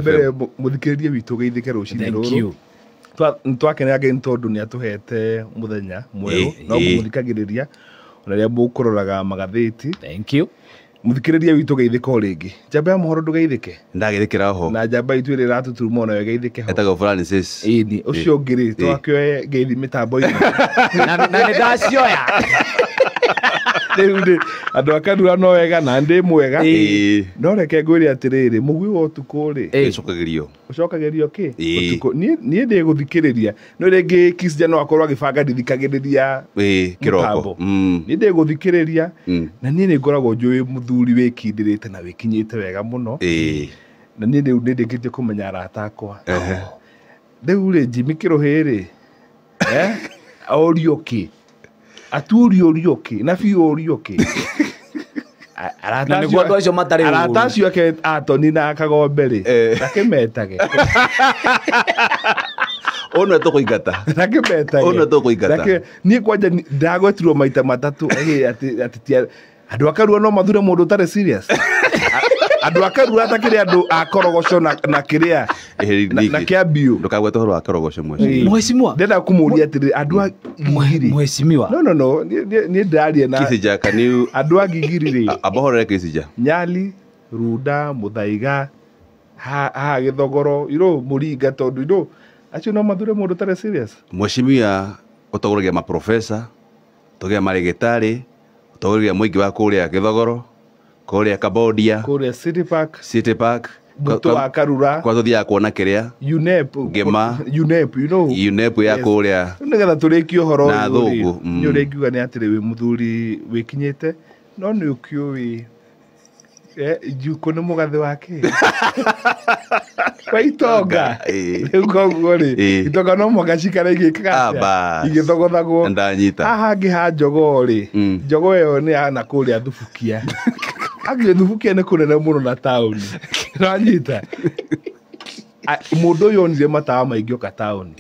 Mbere muthikiririe witu geithike rucini ruru twakenera ngai tondu ni atuhete muthenya mweru no muthikagiriria ona ria mukuroraga magatheti. Thank you. Muthikiririe witu geithika ringi njamba ya mohoro ndugeithike ndagithikira ho na njamba itu iri ratuturuma ona geithike ho etago Francis ini ucio ngiri twakioe ngeithi mitambo ini na ni ndacioya andu akanura no wega na ndi mwega no reke ngwire atiriri mugwi wa utuku ri ucokagirio ki utuku ni ndi guthikiriria no ringi Kisja no akorwo agibanga ndithikagiriria kiroko ni ndi guthikiriria na ni ngoragwo njui muthuri wikindirite na wikinyite wega muno na ni ndikitie kumenya arata akwa riu ri Jimmy Kiruhiri orioki aturio na Fiu orioki arata niguo andu acio matari arata acio ake Atoni na Kagombe ri nakimetage ono tukuigata ni kwanja ndagwetirwo maita matatu ati andu akarua no mathure mundu tare serious andu akarua atakiri andu akorogoco na kiria na kiambio ndukagweta horo akorogoco mheshimiwa ndenda kumuria atiri andu agigiri mheshimiwa no ni ndaria na Kisja kaniu andu agigiri ri abohorere Kisja Nyali Runda Muthaiga ha Githogoro iro Muringa tondu iro acio no mathure mundu tare serious mheshimiwa utogoragia maprofesa togia marigitari utogoragia muingi wa kuria Githogoro kuria Cambodia kuria City Park mutu wa Karura kwa tuthia kuona kiria UNEP ngema UNEP UNEP ya kuria nigetha turikio horo na thugu ni uringiuga ni atiri wi muthuri wikinyite no ni ukiui juko ni mugathe wake kwa itonga uko ri itonga no mogacikara igikaga igithogothagwo ndanyita aha ngiha njogo ri njogo yo ni ana kuria thubukia agire thubukia ni kunene muno na tauni ndanyita mundu yonire matawa maingi oka tauni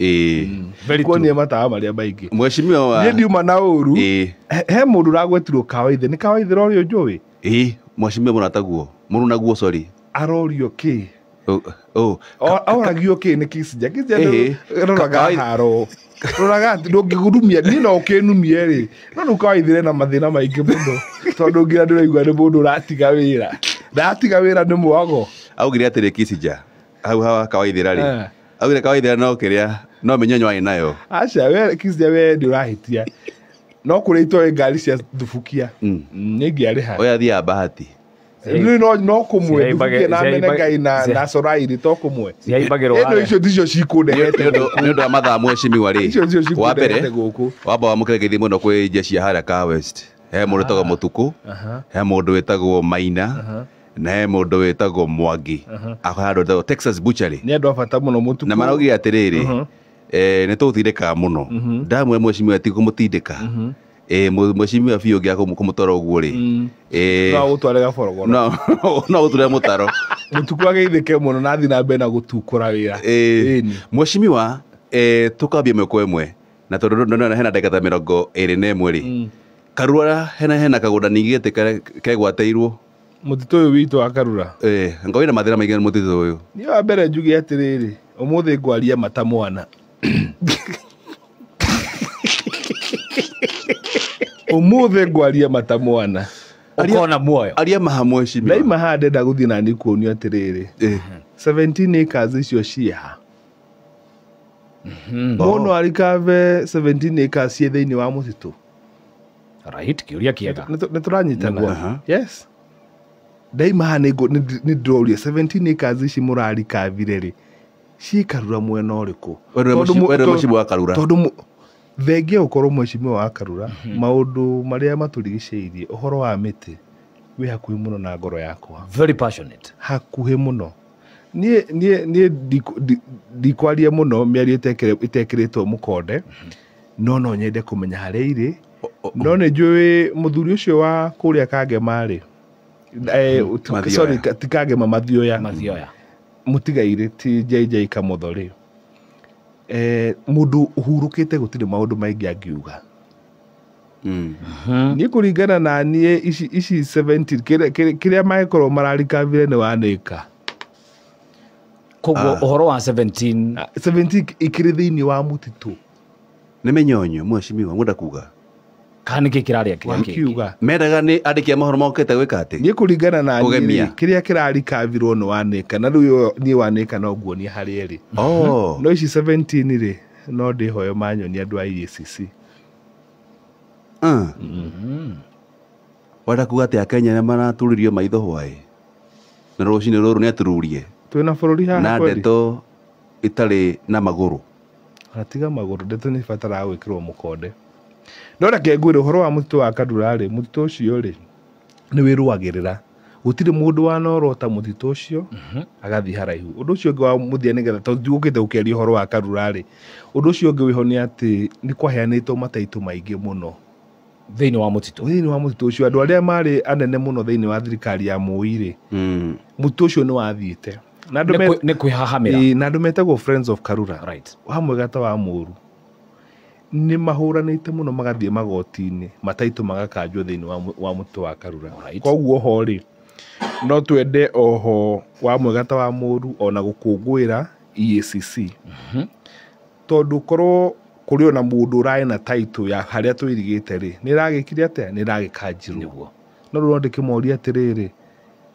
kuonie matawa maria maingi mheshimiwa ni ndiuma na uru he mundu ragwetirwo kawaithe ni kawaithe rorio njui mheshimiwa munataguo muru naguo sorry arorio ki oragio ki ni Kisja roraga haro roraga ndungigurumia ni no kinumie ri no nukawaithire na mathina maingi muno tondu ngira ndiraigua ni mundu ratiga wira ni mwago augire atiri Kisja hau hawa kawaithira ri augire kawaithira no kiria no menyonyo ai nayo acha we Kisja we ndirahitia no kuri itoe ngari cia thubukia ni ngiari ha oya thia bahati no kumwe thubukia na menengai na sorairi to kumwe ciaibagirwo eno icio ndicio cikundehete ni undu wa mathaa mheshimiwa ri wa mbere wamba wa mukire ngeithie muno kwi jeshi ya haria ka West he mundu wetagwo Mutuku he mundu wetagwo Maina na he mundu wetagwo Mwangi ahandu wetagwo Texas Butchery ni andu abata muno Mutuku na maraugira atiriri ni tutindika muno ndamwe mheshimiwa ti kumutindika mheshimiwa Fiu ngia kumutwara uguo ri no utware gaborogo no uture mutaro Mutuku ageithike muno na thina mbe na gutukura wira mheshimiwa tukambia mweko imwe na tondu ndona hena ndagika 21 ri Karura hena kagunda ningite kegwateirwo mutitu uyu witu wa Karura ngawira na mathira maingi mutitu uyu ni wa mbere njugi atiriri umuthi ngwaria mata mwana umuthi ngwaria mata mwana ukona muoyo aria maha mheshimiwa Lai mahande ndaguthi na ni kuonio atiriri 17 acres icio ciha muno arikave 17 acres cie thiini wa mutitu right kiuria kiega ni turanyitana yes Daima ni ndoria 17 acres ici murari kavire ri ci Karura mwena uriku mheshimiwa wa Karura tondu thenge ukorwo mheshimiwa wa Karura maundu maria maturigiceirie uhoro wa miti wi hakuhi muno na ngoro yakwa very passionate hakuhi muno nie dikwaria muno miario itekiritwo mukonde no nyende kumenya haria iri no ni njui muthuri ucio wa kuria Kangema ri sorry tikagema Mathioya mutigaire ti JJ Kamuthori mundu uhurukite gutire maundu maingi angiuga ni kuringana na nie ici 70 kiria maikorwo mararikavire ni wanika Koguo uhoro wa 17 17 ikiri thiini wa mutitu nĩ mĩnyonyo mweshimiwa mwenda kuga kana nĩ kĩraria wakiuga mendaga nĩ andĩki a mohoro mokĩte gwĩka atĩ niĩ kũringana na Kũgemia. kĩrĩa kĩrarikavirwo nĩ wanĩka na rĩu niĩ wanĩka no nguonia harĩa ĩrĩ no ici 17 rĩ no ndĩhoyo manyonia andũ a EACC wenda kuga atĩ akenya nĩ maraturirio maitho hwaĩ na rũcinĩ rũrũ nĩ atururie twĩna bũrũri na haha kweli ndeto itarĩ na magũrũ atiga magũrũ ndeto nĩ bataraga gwĩkĩrwo mũkonde no reke ngwĩre ũhoro wa mũtitũ wa Karura rĩ mũtitũ ũcio rĩ nĩ wĩrũagĩrĩra gũtirĩ mũndũ wanorota mũtitũ ũcio agathiĩ haraihu ũndũ ũcio ũngĩ wa mũthia nĩgetha tondũ ndigũkĩte gũkĩaria ũhoro wa Karura rĩ ũndũ ũcio ũngĩ wĩho nĩ atĩ nĩ kwaheanĩtwo mataitũ maingĩ mũno thĩinĩ wa mũtitũ ũcio andũ arĩa marĩ anene mũno thĩinĩ wa thirikari ya Moi rĩ mũtitũ ũcio nĩ wathiĩte na nĩ kwĩhahamĩra na andũ metagwo Friends of Karura right hamwe gata wa Mũru nĩ mahũranĩte mũno magathiĩ magoti-inĩ mataitũ magakanjwo thĩinĩ wa mũtitũ wa Karura koguo ho rĩ no twende oho wa mwegata wa Mũru ona gũkũngũĩra EACC tondũ korwo kũrĩ ona mũndũ ũraĩ na taitũ ya harĩa twĩrigĩte rĩ nĩ ĩragĩkire atĩa nĩ ĩragĩkanjirwo no rĩu no ndĩkĩmoria atĩrĩrĩ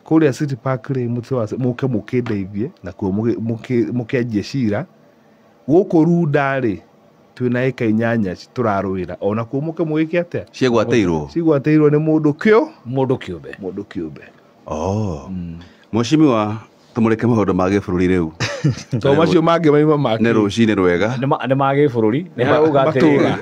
kũrĩa City Park rĩ mũke mũkĩndeithie na kuo mũkĩanjie cira gũkũ Runda rĩ twĩna eka 8 tũrarũĩra ona kuo mũke mũgĩke atĩa cigwatĩirwo nĩ mũndũ kĩũmbe mweshimiwa tũmũrĩke maũndũ ma gĩbũrũri rĩu to macio mangĩ maima make nĩ rũcinĩ rwega nĩ ma gĩbũrũri nĩ haugatĩrĩra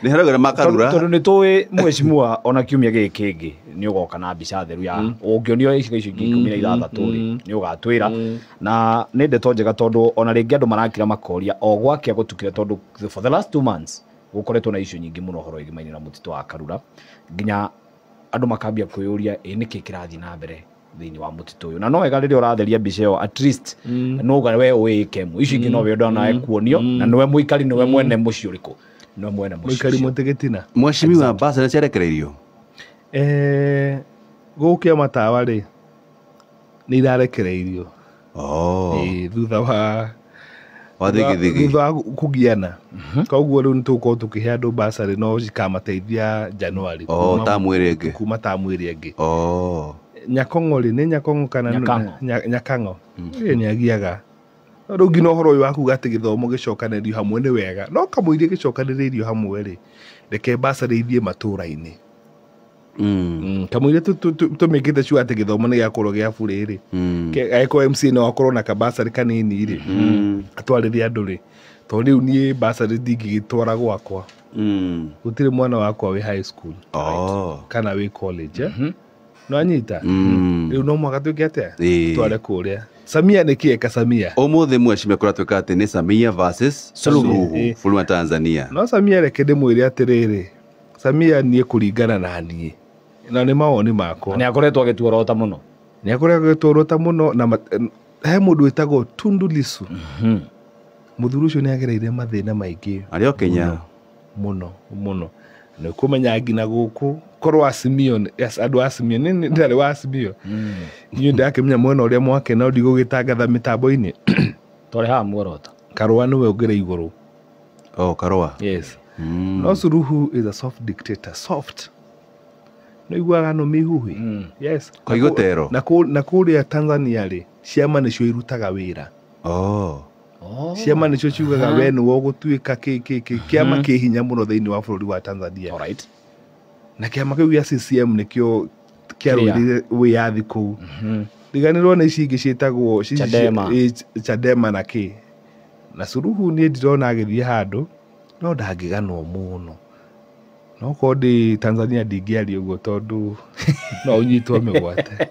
nĩ haragĩra makarura tondũ nĩ tũĩ mweshimiwa ona kiumia gĩkĩ kĩngĩ nĩ ũgoka na mbica theru ya ũngĩonio icigo icio ingĩ 16 rĩ nĩ ũgatwĩra na nĩ ndeto njega tondũ ona rĩngĩ andũ marakira makoria o gwakĩa gũtukire tondũ for the last 2 months gũkoretwo na icio nyingĩ mũno ũhoro wĩgiĩ na mũtitũ wa Karura nginya andũ makambia kwĩyũria nĩkĩ kĩrathiĩ na mbere thĩinĩ wa mũtitũ ũyũ na no wega rĩrĩa ũratheria mbica ĩyo at least noga we ũĩkemu icio ingĩ no wenda nawe kuonio na nĩwe mũikari nĩwe mwene mũciĩ ũrĩkũ nĩwe mwene mũikari mũtĩgĩtina mweshimiwa mbasa nĩ ciarekereirio gũkĩa matawa rĩ nĩ irarekereirio thutha wa kũgiana koguo rĩu nĩ tũgũkorwo tũkĩhe andũ basarĩ no cikamateithia Januari kuma tamu ĩrĩa ĩngĩ Nyakongo rĩ nĩ Nyakongo kana Nyakango nĩ agiaga rĩu nginya ũhoro ũyũ wa kuga atĩ gĩthomo gĩcokanĩrĩrio hamwe nĩ wega no kamũiria gĩcokanĩrĩrio hamwe rĩ reke basarĩ ithiĩ matũũra-inĩ kamũiria tũmĩkĩte sure atĩ gĩthomo nĩ gĩakorwo gĩa bũrĩ rĩ agĩkorwo MCA no akorwo na kabasarĩ kanini rĩ atwarĩre andũ rĩ tondũ rĩu niĩ basarĩ ndingĩgĩtwara gwakwa gũtirĩ mwana wakwa wĩ high school kana wĩ college no anyita rĩu no mwaka twĩke atĩa tware kũrĩa Samia nĩ kĩeka Samia ũmũthĩ mweshimiwa kũratwĩka atĩ nĩ Samia versus Suluhu bũrũri wa Tanzania no Samia reke ndĩmwĩre atĩrĩrĩ Samia niĩ kũringana na niĩ na nĩ mawoni makwa nĩ akoretwo agĩtuorota mũno na he mũndũ wĩtagwo Tundu Lissu mũthuri ũcio nĩ agereire mathĩna maingĩ arĩ o Kenya mũno nĩ kũmenya nginya gũkũ korwo Azimio andũ Azimio nĩ ndarĩ wa Azimio niĩ ndakĩmenya mwena ũrĩa mwake no ndigũgĩtangatha mĩtambo-inĩ twarĩ haha muorota Karũa nĩwe ũngĩrĩ igũrũ Karũa yes no Suluhu is a soft dictator no iguaga no Mukuhi yes Koigotero na kũrĩa Tanzania rĩ ciama nĩcio irutaga wĩra ciama nĩcio ciugaga we nĩwe ũgũtuĩka kĩama kĩ hinya mũno thĩinĩ wa bũrũri wa Tanzania na kĩama kĩu gĩa CCM nĩkĩo kĩarũĩrĩire wĩyathi kũu riganĩrwo na ici ingĩ ciĩtagwo Chadema na kĩ na Suluhu niĩ ndirona agĩthiĩ handũ no ndangĩganwo mũno no korwo ndĩ Tanzania ndingĩaria ũguo tondũ no ũnyitwo mĩgwate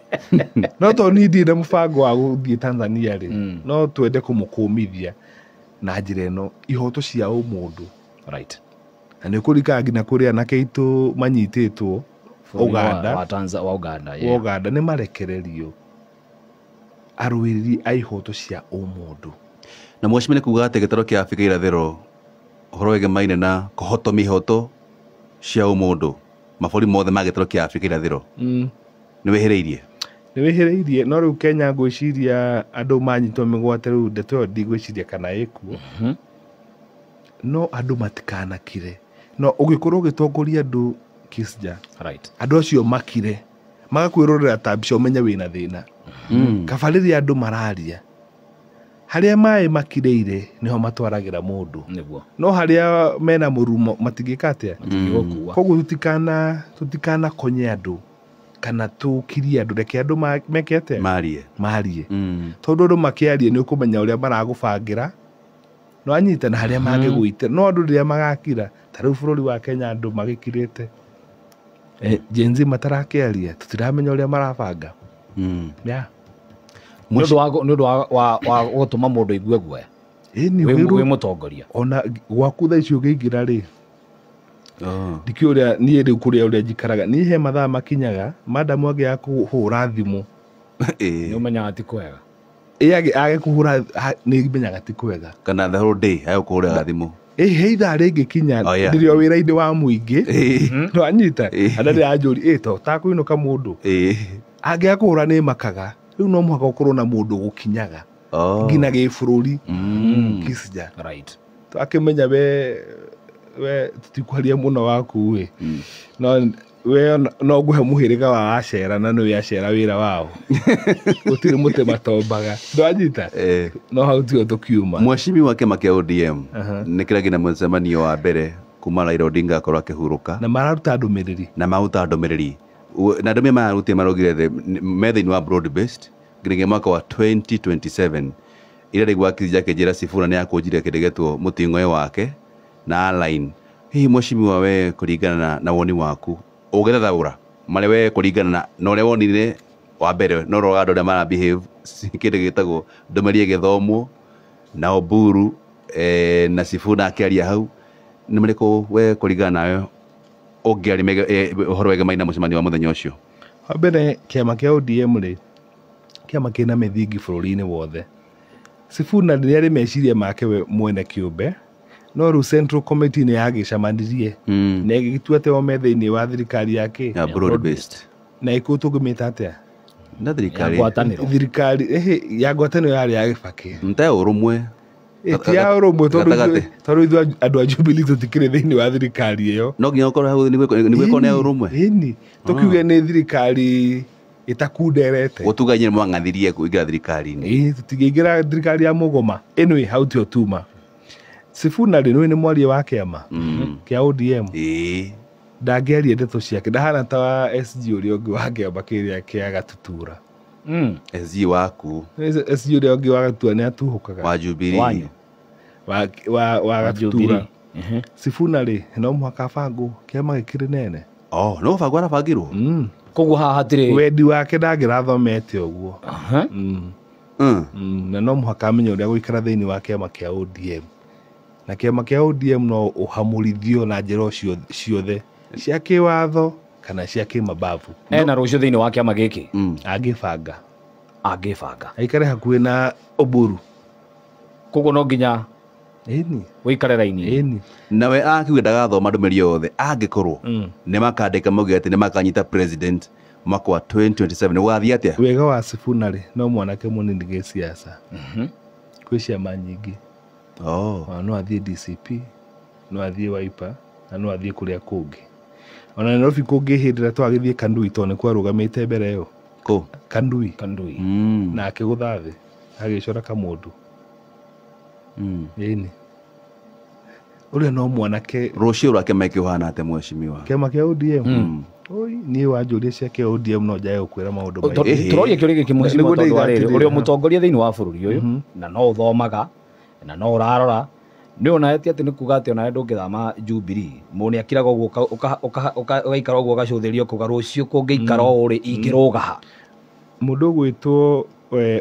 no tondũ niĩ ndirĩ na mũbango wa gũthiĩ Tanzania rĩ no twende kũmũkũmithia na njĩra ĩno ihoto cia ũmũndũ na nĩ kũrikaga nginya kũrĩa anake aitũ manyitĩtwo Uganda nĩ marekererio arũĩrĩri a ihoto cia ũmũndũ na mweshimiwa nĩ kuga atĩ gĩtaro kĩa Afrika irathĩro ũhoro wĩgiĩ Maina na kũhotomia ihoto cia ũmũndũ mabũrũri mothe ma gĩtaro kĩa Afrika irathĩro nĩ wĩhĩrĩirie nĩ wĩhĩrĩirie no rĩu Kenya ngwĩciria andũ manyitwo mĩgwate rĩu ndeto ĩyo ndigwĩciria kana ĩkuo no andũ matikanakire no ũgĩkorwo ũgĩtongoria andũ Kisja andũ acio makire magakwĩrorera ta mbica ũmenye wĩna thĩna kaba rĩrĩa andũ mararia harĩa maĩ makirĩire nĩho matwaragĩra mũndũ no harĩa mena mũrumo matingĩka atĩa koguo tutikanakonye andũ kana tukirie andũ reke andũ meke atĩa marie tondũ andũ makĩaria nĩ ũkũmenya ũrĩa maragũbangĩra no anyita na harĩa mangĩgũitĩra no andũ rĩrĩa magakira ta rĩu bũrũri wa Kenya andũ magĩkirĩte Gen Z matarakĩaria tutiramenya ũrĩa marabanga nĩ ũndũ wa gũtũma mũndũ aigue guoya wĩ mũtongoria ona gwaku thaa icio ũngĩingĩra rĩ ndikĩũĩ ũrĩa niĩ rĩu kũrĩa njikaraga niĩ he mathaa makinyaga madamu angĩaga kũhũra thimũ nĩ ũmenyaga ti kwega age kũhũra nĩ menyaga ti kwega kana the whole day age kũhũra thimũ he ithaa rĩngĩkinya ndĩrĩ o wĩra-inĩ wa mũingĩ no anyita andarĩ anjũri to takũinũka mũndũ angĩaga kũhũra nĩ makaga rĩu no mũhaka ũkorwo na mũndũ gũkinyaga nginya gĩbũrũri Kisja akĩmenya we tutikwaria mũno waku we no ngũhe mũhĩrĩga wa acera na nĩwe acera wĩra wao gũtirĩ mũtĩ matombaga ndwanyita no hau tio tũkiuma mwacimi wa kĩama kĩa ODM nĩ kĩragĩ na mũcemanio wa mbere kuma Raila Odinga akorwo akĩhurũka na mararuta ndũmĩrĩri na ndũmĩrĩri mararutia marogire me thĩinĩ wa broad based nginyagia mwaka wa 2027 ira rĩgwa Kisja kĩnjĩra Sifuna nĩ akũnjire kĩrĩgetwo mũting'oe wake na line hihi mwacimi wa we kũringana na woni waku ũgĩthathaũra marĩ we kũringana na ũrĩa wonire wa mbere no roga andũ arĩa mara behave kĩndũ gĩtagwo ndũmĩrĩri gĩthomwo na Oburu na Sifuna akĩaria hau nĩ marĩkũ we kũringana nawe ũngĩaria ũhoro wega Maina mũcemanio wa mũthenya ũcio wa mbere kĩama kĩa ODM rĩ kĩama kĩna mĩthingi bũrũri-inĩ wothe Sifuna rĩrĩa rĩ meciria make we mwene kĩũmbe no rĩu Central Committee nĩ yagĩcamanirie na ĩgĩtua atĩ o me thĩinĩ wa thirikari yake ya broad based na ĩkũ tũngĩmĩta atĩa na thirikari ya ngwatanĩro yarĩ ya Kibaki nta ũrũmwe ti ya ũrũmwe tondũ ithuĩ andũ a Jubilee tũtikĩrĩ thĩinĩ wa thirikari ĩyo no nginya ũkorwo hau nĩgwĩkorwo nĩ ũrũmwe ĩni tũkiuge nĩ thirikari ĩtakunderete gũtuga nyine mwang'athirie kũingĩra thirikari-inĩ tũtingĩingĩra thirikari ya mũgoma anyway hau tio tuma Sifuna rĩ nĩ mwaria wa kĩama kĩa ODM ndangĩaria ndeto ciake ndahana ta wa SG ũrĩa ũngĩ wa kĩama kĩrĩa kĩa Gatutura SG waku SG ũrĩa ũngĩ wa Gatutura nĩ atuhũkaga wa Jubilee wa Gatutura Sifuna rĩ no mũhaka bangwo kĩama gĩkĩrĩ nene no bangwo arabangirwo koguo haha hatirĩ wendi wake ndangĩrathomete ũguo na no mũhaka amenye ũrĩa gũikara thĩinĩ wa kĩama kĩa ODM na kĩama kĩa ODM no ũhamũrithio na njĩra ciothe cia kĩwatho kana cia kĩmabavu na rũciũ thĩinĩ wa kĩama gĩkĩ angĩbanga aikare hakuhĩ na Oburu koguo no nginya wĩikare raini nawe akiuga ndagathoma ndũmĩrĩri yothe angĩkorwo nĩ makandĩka mauge atĩ nĩ makanyita president mwaka wa 2027 gũgathiĩ atĩa wega wa Sifuna rĩ no mwanake mũnini gĩciaca kwĩ ciama nyingĩ no athiĩ DCP no athiĩ Wiper na no athiĩ kũrĩa kũngĩ ona Nairobi kũngĩ hĩndĩ ĩrĩa twagĩthiĩ Kandui tondũ nĩkuo arũgamĩte mbere ĩyo Kandui na akĩgũtha thĩ agĩcora kamũndũ ĩni ũrĩa no mwanake rũciũ rwake mekĩũhana atĩ mwecimiwa kĩama kĩa ODM niĩ wanjũria cia kĩa ODM no njae gũkwĩra maũndũ maingĩ tũroria kĩũria gĩkĩ mwecimiwa tondũ wa rĩrĩ ũrĩa mũtongoria thĩinĩ wa bũrũri ũyũ na no ũthomaga na no ũrarora nĩ onaetie atĩ nĩ kuga atĩ onawe ndũngĩthama Jubilee mũnĩ akiraga ũguo ũgaikara ũguo ũgacũthĩrio kuga rũciũ kũngĩikara ũrĩ ingĩrũga ha mũndũ ũgwĩtwo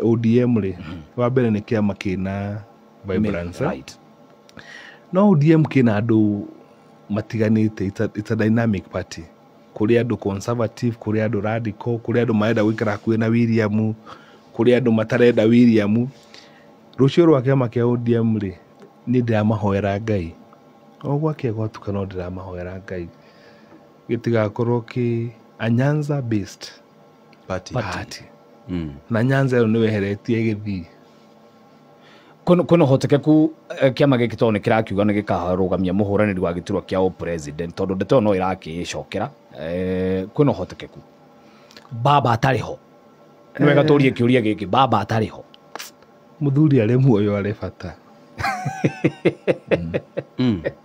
ODM rĩ wa mbere nĩ kĩama kĩna vibrance no ODM kĩna andũ matiganĩte it's a dynamic party kũrĩ andũ conservative kũrĩ andũ radical kũrĩ andũ marenda gũikara hakuhĩ na William kũrĩ andũ matarenda William rũciũ rwa kĩama kĩa ODM rĩ nĩ ndĩramahoera Ngai ogwa kĩego tukano ndĩramahoera Ngai gĩtigakorwo kĩ a Nyanza based party na Nyanza ĩyo nĩweheretie Gĩthii. Kuna hotekeku kiama giki to nikirakiuga ni gikarugamia muhuraniri wa giturwa kia president tondu ndeto no irakicokera kuna hotekeku baba atariho ni wega turie kiuria giki baba atariho muthuri ari muoyo ari bata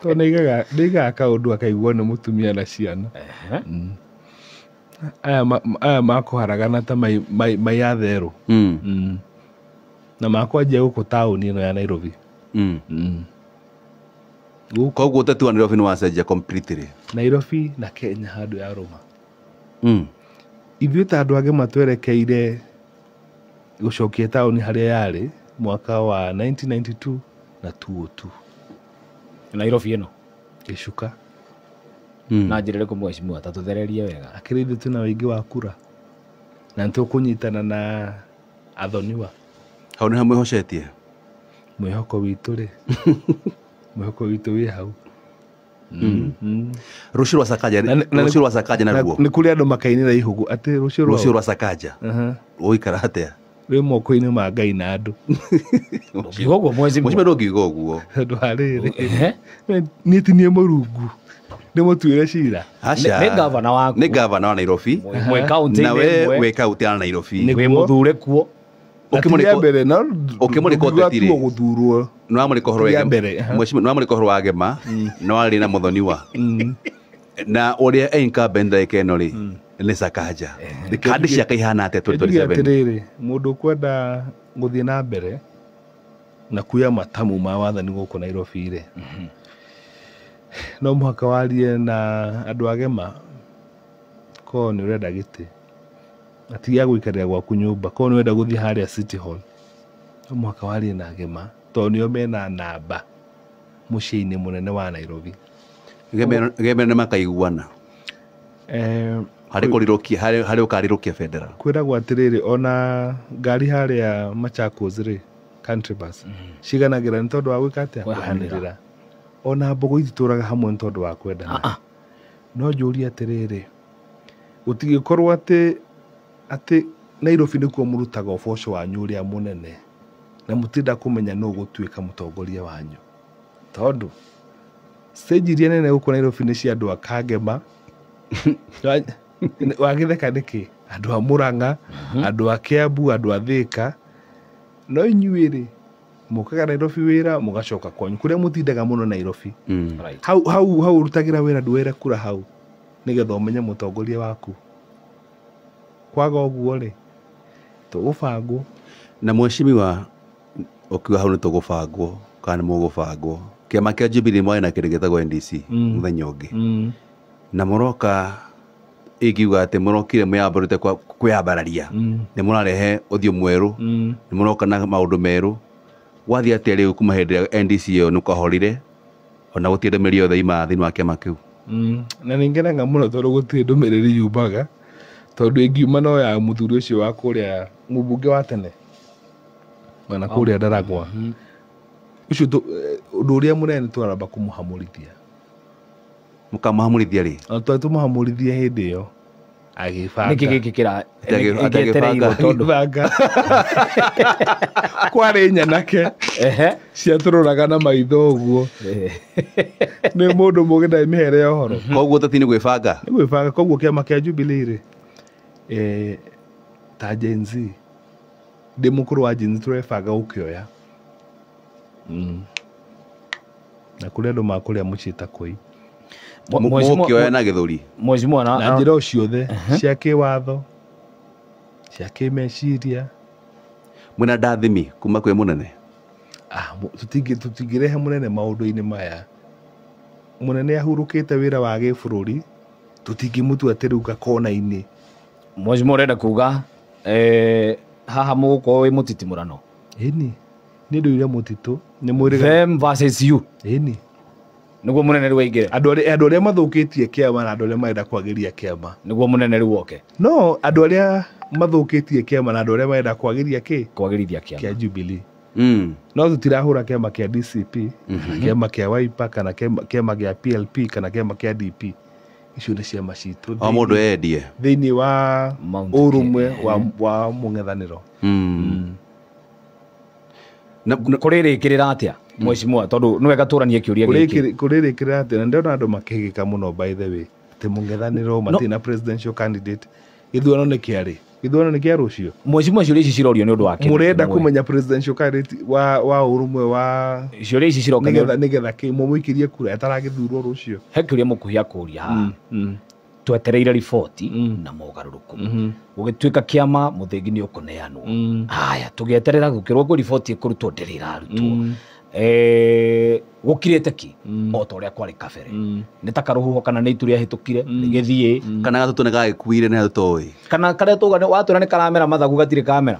to nigaga kaundu akaigwo ni mutumia na ciana aya makuharagana ta maiatherũ na makwanjia gũkũ taũni ĩno ya Nairobi. Koguo ũteti wa Nairobi nĩ wacenjia completely. Nairobi na Kenya handũ ya rũma. Ithuĩ ta andũ angĩ matwerekeire gũcokia taũni harĩa yarĩ mwaka wa 1992 na 202. Nairobi ĩno gĩcuka na njĩra ĩrĩkũ mheshimiwa tatũthererie wega akĩrĩithio twĩna ũingĩ wa kura na nĩtũkũnyitana na athoniwa. Hau nĩ hamwe hocetie mwĩhoko witũ rĩ mwĩhoko witũ wĩ hau. Rũciũ rwa Sakaja naruo nĩ kũrĩ andũ makainĩra ihugu atĩ rũciũ rwa Sakaja ũikara atĩa wĩ moko-inĩ ma Ngai na andũ. Ũkiuga ũguo mheshimiwa ndũngiuga ũguo andũ harĩrĩ niĩ ti niĩ Mũrungu ndĩmũtuĩre cira. Nĩ gavana waku nĩ gavana wa Nairobi mwe kaunti na wĩ kaunti ya Nairobi wĩ mũthure kuo ukimurika mbere no ukimurika ũtetire guthurwo no amurika horo ya mbere mheshimiwa no amurika horo wa Gema no ari na Muthoniwa na uria incumbent ĩno rĩ nĩ Sakaja kandi ciake ihana atĩa 2027 mundu kwenda guthie na mbere na kuya matamu ma wathani gũkũ Nairobi rĩ no mũhaka warie na andũ a Gema ko nĩ ũrenda gĩtĩ atiga gũikarĩra gwaku nyũmba ko nĩ wenda gũthiĩ harĩa City Hall no mũhaka warie na Gema to nĩo mena namba mũciĩ-inĩ mũnene wa Nairobi. Gema nĩ makaiguana harĩ kũrirũkia harĩ ũkarirũkia federal kwĩragwo atĩrĩrĩ ona ngari harĩa Machakos rĩ country bus ciganagĩra nĩ tondũ wa gwĩka atĩa kũhanĩrĩra ona mbogo ititũraga hamwe nĩ tondũ wa kwendana no njũria atĩrĩrĩ gũtigĩkorwo atĩ Nairobi nĩkuo mũrutaga ũboco wanyu ũrĩa mũnene na mũtinda kũmenya nũ gũtuĩka mũtongoria wanyu tondũ stage iria nene gũkũ Nairobi nĩ cia andũ a Kangema wagĩtheka nĩkĩ andũ a Mũrang'a andũ a Kiambu andũ a Thĩka no inyuĩ-rĩ mũkaga Nairobi wĩra mũgacoka kwanyu kũrĩa mũtindaga mũno Nairobi hau ũrutagĩra wĩra ndwere kura hau nĩgetha ũmenye mũtongoria waku kwaga ũguo-rĩ tũgũbangwo na mheshimiwa ũkiuga hau nĩ tũgũbangwo kana mũgũbangwo kĩama kĩa Jubilee mwarĩ na kĩndũ gĩtagwo NDC mũthenya ũngĩ na mũroka ikiuga atĩ mũrokire mwĩyambũrĩte kwĩyambararia nĩ mũrarehe ũthiũ mwerũ nĩ mũroka na maũndũ merũ wathiĩ atĩa rĩu kuma hĩndĩ ĩrĩa NDC ĩyo nĩ kwahorire ona gũtirĩ ndũmĩrĩri yothe ima thĩinĩ wa kĩama kĩu na nĩngenaga mũno tondũ gũtirĩ ndũmĩrĩri yumaga tondũ ĩngiuma no ya mũthuri ũcio wa kũrĩa mũmbunge wa tene na kũrĩa Ndaragwa ucio ũndũ ũrĩa mũnene twaramba kũmũhamũrithia mũkamũhamũrithia rĩ tũmũhamũrithie hĩndĩ ĩyo agĩbanga nĩkĩ gĩkĩ gĩetereirwo tondũ kwarĩ nyanake ciatũrũraga na maitho ũguo nĩ mũndũ mũgĩ ndarĩ mĩhere ya ũhoro koguo ũteti nĩ gwĩbanga koguo kĩama kĩa Jubilee rĩ ta Gen Z ndĩ mũkũrũ wa Gen Z tũrebanga gũkĩoya na kũrĩ andũ makũrĩa mũciĩ ta kũi mũkĩoya na gĩthũri mheshimiwa na njĩra o ciothe cia kĩwatho cia kĩmeciria mwĩna ndathimi kuma kwĩ mũnene tũtingĩrehe mũnene maũndũ-inĩ maya mũnene ahurũkĩte wĩra wa gĩbũrũri tũtingĩmũtua atĩ rĩu gakona-inĩ mheshimiwa ũrenda kuga haha mũgũkorwo wĩ mũtitimũrano ĩni nĩ ndũ ire mũtitũ nĩ mwĩrĩga them versus you ĩni nĩguo mũnene rĩu aingĩre andũ arĩa mathũkĩtie kĩama na andũ arĩa marenda kwagĩria kĩama nĩguo mũnene rĩu oke no andũ arĩa mathũkĩtie kĩama na andũ arĩa marenda kwagĩria kwagĩrithia kĩama kĩa Jubilee no tũtirahũra kĩama kĩa DCP kĩama kĩa Wiper kana kĩama kĩa PLP kana kĩama kĩa DP icio nĩ ciama citũ o mũndũ endie thĩinĩ wa ũrũmwe wa mũng'ethanĩro. Kũrĩrĩkĩrĩra atĩa mheshimiwa tondũ nĩ wega tũranie kĩũria gĩkĩ. Kũrĩrĩkĩrĩra atĩa na ndĩrona andũ makĩgĩka mũno by the way atĩ mũng'ethanĩro matina presidential candidate. Gĩthurano nĩ kĩarĩ, gĩthurano nĩ kĩa rũciũ. Mheshimiwa, ciũria ici cirorio nĩ ũndũ wa kĩndũ. Mũrenda kũmenya presidential candidate wa ũrũmwe wa ciũria ici ciroka nĩgetha mũmũikĩrie kura ataragĩthurwo rũciũ. He kĩũria Mukuhi akũria haha twetereire riboti na mogarũrũku gũgĩtuĩka kĩama mũthingi nĩ ũkũneanwo. Haya tũgĩeterera gũkĩrwo kwĩ riboti ĩkũrutwo ndĩrĩ ĩrarutwo. Gũkirĩte ki o ta ũrĩa kwarĩ kabere nĩ ta karũhuho kana nĩ itu rĩahĩtũkire rĩgĩthiĩ kana gatũtũ nĩ gagĩkuire nĩ hatũĩ kana karĩa tũga watwĩra nĩ karamera mathagu gatirĩ kamera.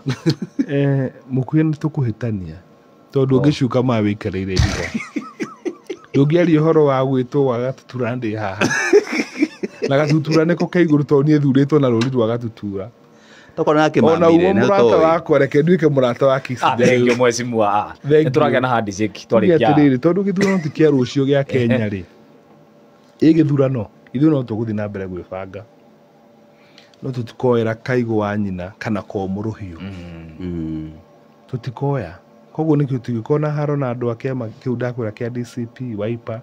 Mukuhi nĩ tũkũhĩtania tondũ ũngĩcuka ma wĩikarĩire ihiga ndũngĩaria ũhoro wa gwĩtwo wa gatutura ndĩ haha na gatutura nĩko ke igũrũ tondũ niĩ thurĩtwo na rũri rwa gatutura. Ona uo mũrata wakwa reke nduĩke mũrata wa Kicide. Thengio mheshimiwa, nĩtũragĩa na handshake twarĩkia. Tondũ gĩthurano ti kĩa rũciũ gĩa Kenya rĩ, gĩthurano ithuĩ no tũgũthiĩ na mbere gwĩbanga, no tũtikoera kaigũ wa nyina kana komũ rũhiũ, tũtikoya. Koguo nĩkĩo tũgĩkorwo na haro na andũ a kĩama kĩu ndakwĩra kĩa DCP, Wiper,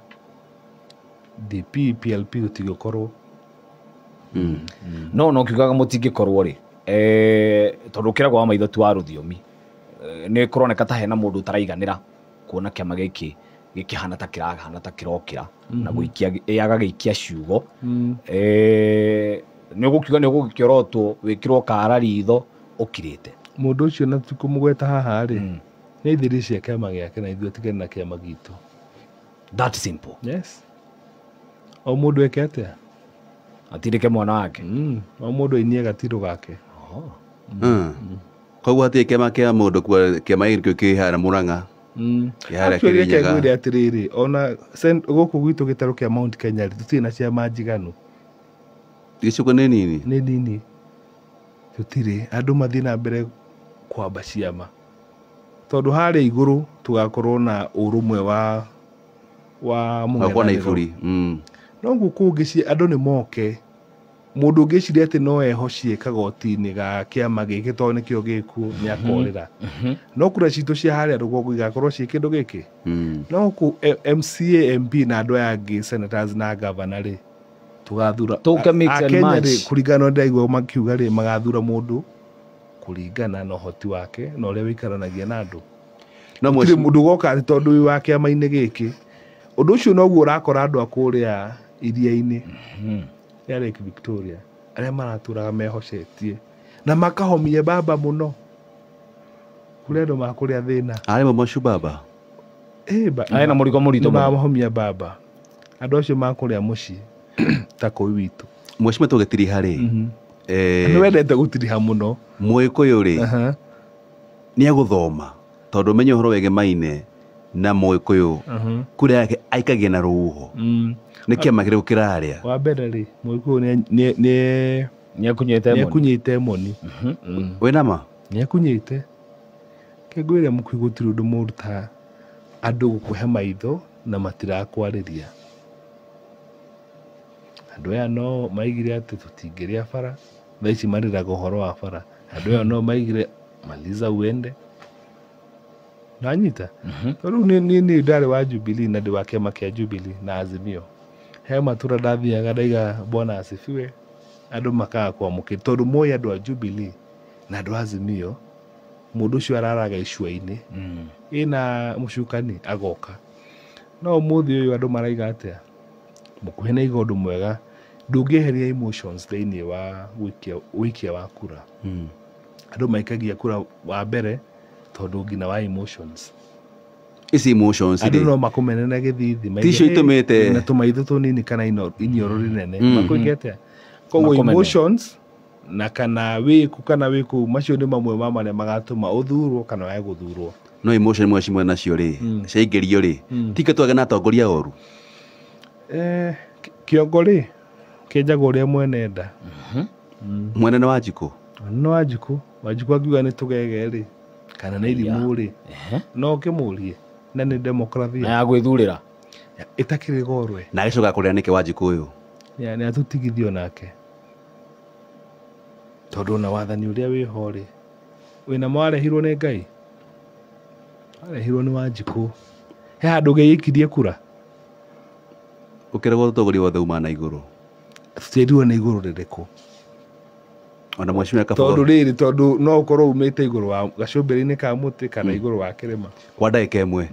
DP, PLP tũtigũkorwo. No kiugaga mũtingĩkorwo rĩ, tondũ kĩragwo wa maitho tu wa rũthiomi nĩ kũroneka ta hena mũndũ ũtaraiganĩra kuona kĩama gĩkĩ gĩkĩhana ta kĩrahana ta kĩrokĩra na agagĩikia ciugo. Nĩ ũgũkiuga nĩ ũgũgĩkĩorotwo wĩkĩrwo kara ritho ũkirĩte mũndũ ũcio na tũkũmũgweta haha rĩ, nĩ ithirĩ cia kĩama gĩake na ithuĩ tigane na kĩama gitũ. That simple. Yes. O mũndũ eke atĩa atirĩke mwana wake. O mũndũ ainie gatirũ gake. Koguo hatirĩ kĩama kĩa mũndũ kĩama gĩkĩ kĩhara Mũrang'a kĩharĩa kĩagwĩre atĩrĩrĩ, ona gũkũ gwitũ gĩtarũ kĩa Mount Kenya tũtirĩ na ciama njiganu. Gĩcigo nĩ nini nĩ nini, tũtirĩ andũ mathiĩ na mbere kwamba ciama tondũ harĩa igũrũ tũgakorwo na ũrũmwe wa mũng'ethanĩro. No gũkũ ũngĩ andũ nĩ moke, mũndũ ũngĩciria atĩ no ehocie kagoti-inĩ ga kĩama gĩkĩ tondũ nĩkĩo gĩkuo nĩ akorĩra. No kura citũ cia harĩa rũgongo igakorwo ciĩ kĩndũ gĩkĩ. No gũkũ MCA, MP na andũ aya angĩ senators na governor rĩ, tũgathura Kenya rĩ, kũringana na ndaigua makiuga rĩ, magathura mũndũ kũringana na ũhoti wake na ũrĩa wĩikaranagia na andũ. Gũtirĩ mũndũ ũgoka atĩ tondũ wĩ wa kĩama-inĩ gĩkĩ. Ũndũ ũcio noguo ũrakora andũ a kũrĩa iria-inĩ ya Lake Victoria arĩa maratũraga mehocetie na makahomie baba mũno. Kũrĩa andũ makũrĩa thĩna arĩ mũmocu baba arĩ na mũrigo mũritũ mahomia baba. Andũ acio makũrĩa mũciĩ ta kũu witũ. Mheshimiwa tũgĩtiriha rĩ, nĩ wendete gũtiriha mũno. Mũgĩkũyũ rĩ nĩ agũthoma tondũ menye ũhoro wĩgiĩ Maina na Mũgĩkũyũ kũrĩa yake aikagia na rũhuho nĩ kĩama kĩrĩkũ kĩrarĩa. Wa mbere rĩ, Mũgĩkũyũ nĩ akunyĩte moni. Wĩna ma nĩ akunyĩte kĩngwĩre Mũkuhi gũtirĩ ũndũ mũru ta andũ gũkũhe maitho na matirakwarĩria. Andũ aya no maigire atĩ tũtingĩrĩa bara, thaa ici marĩraga ũhoro wa bara. Andũ aya no maigire maliza uende nanyita. Rĩu niĩ ndarĩ wa Jubilee na ndĩ wa kĩama kĩa Jubilee na Azimio. He matũra ndathiaga ndaiga Bwana asifiwe, andũ makaga kwamũkĩra tondũ moĩ andũ a Jubilee na andũ a Azimio mũndũ ũcio araraga icua-inĩ ĩna mũcukani agoka. No ũmũthĩ ũyũ andũ maraiga atĩa Mũkuhi na iga ũndũ mwega, ndũngĩeheria emotions thĩinĩ wa ũikia wa kura. Andũ maikagia kura wa mbere tondũ ngina wa emotions. Ici emotions andũ no makũmene na gĩthithi ticio itũmĩte na tũmaitho tũnini kana inioro rĩnene makũingĩte. Koguo emotions na kana wĩku macio nĩ mamwe ma marĩa magatũma ũthurwo kana wage gũthurwo. No emotion mheshimiwa nacio rĩ ciaingĩrio rĩ tike twage na atongoria oru. Kĩongo rĩ kĩenjagwo ũrĩa mwene nda. Mwene nĩ Wanjikũ. No Wanjikũ akiuga nĩ tũgege rĩ kana nĩ irimũ rĩ, no kĩmũrie na nĩ demokrathia na ya gwĩthurĩra ĩtakĩrĩ gorwe na gĩcoka kũrĩa nĩkĩ Wanjikũ ũyũ nĩ atutigithio nake tondũ na wathani ũrĩa wĩho rĩ wĩna mwarehirwo nĩ Ngai arehirwo nĩ Wanjikũ he handũ gĩikirie kura ũkĩregwo ũtongoria wothe uma na igũrũ tũtiĩrirwo nĩ igũrũ rĩrĩkũ ona mweshimia Kabora tondũ rĩrĩ tondũ no ũkorwo umĩte igũrũ wa gacũmbĩrĩ-inĩ ka mũtĩ kana igũrũ wa kĩrĩma kwa ndagĩka ĩmwe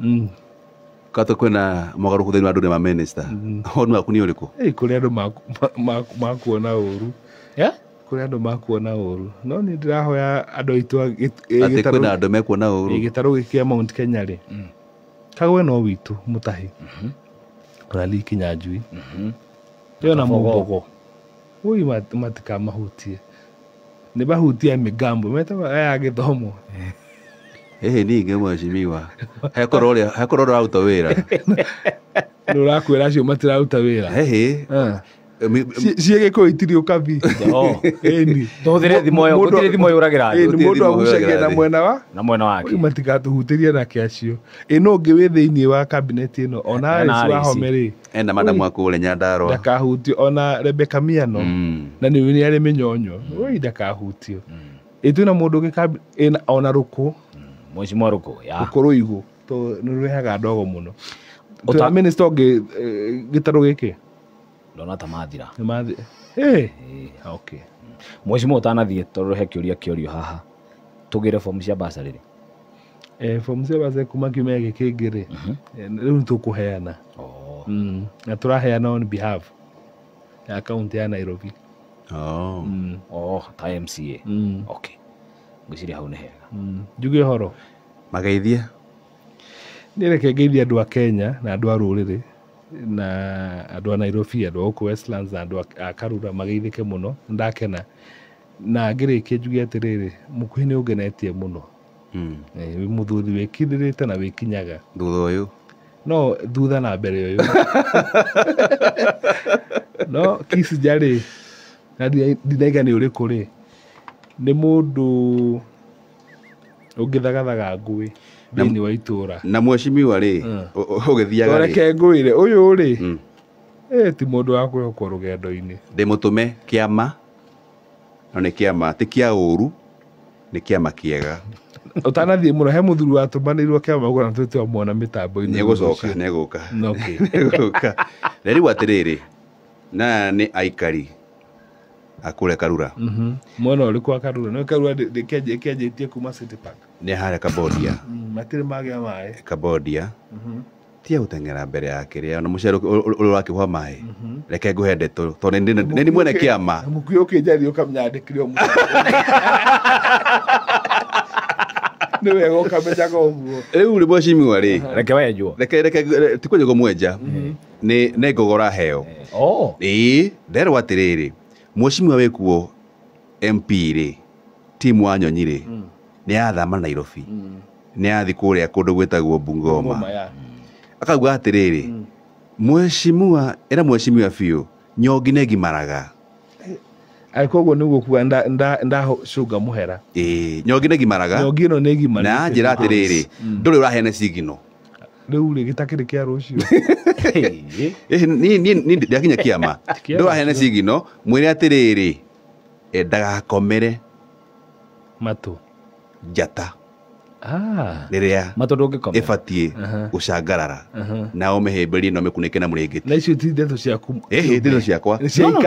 katũ kwĩna mogarũrũku thĩinĩ wa andũ ma minister honu waku nĩ ũrĩkũ kũrĩ andũ makuona ũru kũrĩ andũ makuona ũru no nĩ ndĩrahoya andũ aitũ atĩ kwĩna andũ mekuona ũru gĩtarũ gĩkĩ kĩa Mount Kenya rĩ kagwe no witũ Mũtahi ona Lee Kinyanjui ĩyo na Mũmbogo ũi matikamahutie nĩ bahutia mĩgambo metaga aya gĩthomo ningĩ mweshimiwa hekorwo ũrĩa ũraruta wĩra nĩ ũrakwĩra acio matiraruta wĩra ciĩgĩkũyũ itirĩ ũkabi tũhũthĩre thimũ ĩyo gũtirĩ thimũ yũragĩra andũ mũndũ agucagia na mwena wake matikatũhutĩrie nake acio no ũngĩ wĩ thĩinĩ wa kabineti ĩno ona Alice Wahome rĩ ena madamu akũrĩa Nyandarua ndakahutio ona Rebecca Miano na nĩ arĩ mĩnyonyo ndakahutio twĩna mũndũ ũngĩ ona Rũkũ Mheshimiwa Rũkũ Rũigũ nĩ rũrehaga ndogo mũno minista ũngĩ gĩtarũ gĩkĩ ndona ta mathira okay Mheshimiwa ũtanathiĩ tondũ he kĩũria haha tũgĩre fomu cia basarĩ fomu cia basarĩ kuma kiumia gĩkĩ kĩngĩ rĩ rĩu nĩtũkũheana na tũraheana on behalf ya kaunti ya Nairobi ta MCA okay ngwĩciria hau nĩ hega njuge horo mageithie nĩ reke ngeithie andũ a Kenya na andũ a rũrĩrĩ na andũ a Nairobi andũ a gũkũ Westlands na andũ a Karura mageithĩke mũno ndakena na ngĩrĩkia njuge atĩrĩrĩ Mukuhi nĩ ũngenetie mũno mũthuri wĩkirĩrĩte na wĩkinyaga thutha ũyũ no thutha na mbere ũyũ no Kisija rĩ na ndinaiga nĩ ũrĩkũ rĩ nĩ mũndũ ũngĩthagathaga ngũĩ thĩinĩ wa itũra na mweshimiwa rĩ ũgĩthiaga rĩ reke ngũĩre ũyũ rĩ ti mũndũ wa kwĩhokwo rũgendo-inĩ ndĩmũtũme kĩama no nĩ kĩama ti kĩa ũru nĩ kĩama kĩega ũtanathiĩ mũno he mũthuri watũmanĩirwo kĩama ũguo na twĩtwa mwana mĩtambo-inĩ nĩegũcoka na rĩu atĩrĩrĩ na nĩ aikari akũrĩa Karura mwena ũrĩkũ wa Karura nĩ Karura kĩanjĩtie kuma City Park nĩ harĩa Cambodia matirĩ magĩa maĩ Cambodia tia gũteng'era mbere ya kĩrĩa na mũcere ũrĩa ũrakĩhũa maĩ reke ngũhe ndeto tondũ nĩ mwene kĩama Mukuhi ũkĩnjaria ũkamnyandĩkire nĩ wega ũkamenyaga ũguo rĩu rĩ mweshimiwa rĩ reke wenjwo reke tikwenye kũmwenja nĩ ngogora heo nderwo atĩrĩrĩ mweshimiwa wĩkuo MP rĩ timu wa Nyonyi rĩ nĩ yathama Nairobi nĩ yathi kũrĩa kũndũ gwĩtagwo Bungoma akauga atĩrĩrĩ mweshimiwa mweshimiwa Fiu Nyongi nĩ ngimaraga koguo nĩguo kuga ndacũnga mũhera Nyongi nĩ ngimaraga Nyongi ĩno nĩ ngimaraga na njĩra atĩrĩrĩ ndũrĩ ũraheane cigino rĩu rĩ gĩtakĩrĩ kĩa rũciũ niĩ ndakinya kĩama ndũrĩ ũraheane cigino mwĩre atĩrĩrĩ ndagakomere matũ njata rĩrĩa ĩbatiĩ gũcangarara na ũmĩhĩmbĩrie na ũmĩkunĩke na mũrĩngĩti na icio ti ndeto ciaku ndeto ciakwa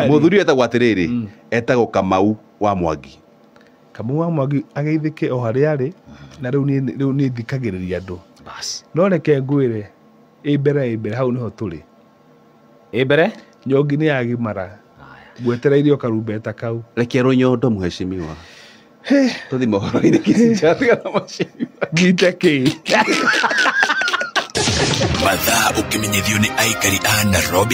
mũthuri etagwo atĩrĩrĩ etagwo Kamau wa Mwangi ageithĩke o harĩa arĩ na rĩu nĩ thikagĩrĩria andũ no reke ngwĩre ĩmbere hau nĩho tũrĩ ĩmbere Nyongi nĩ yagimara gwetereire o karumbeta kau reke rũnyondo mweshimiwa tũthi mohoro-inĩ Kisija na mweshimiwa gite kĩ mathaa ũkĩmenyithio nĩ aikari a Nairobi.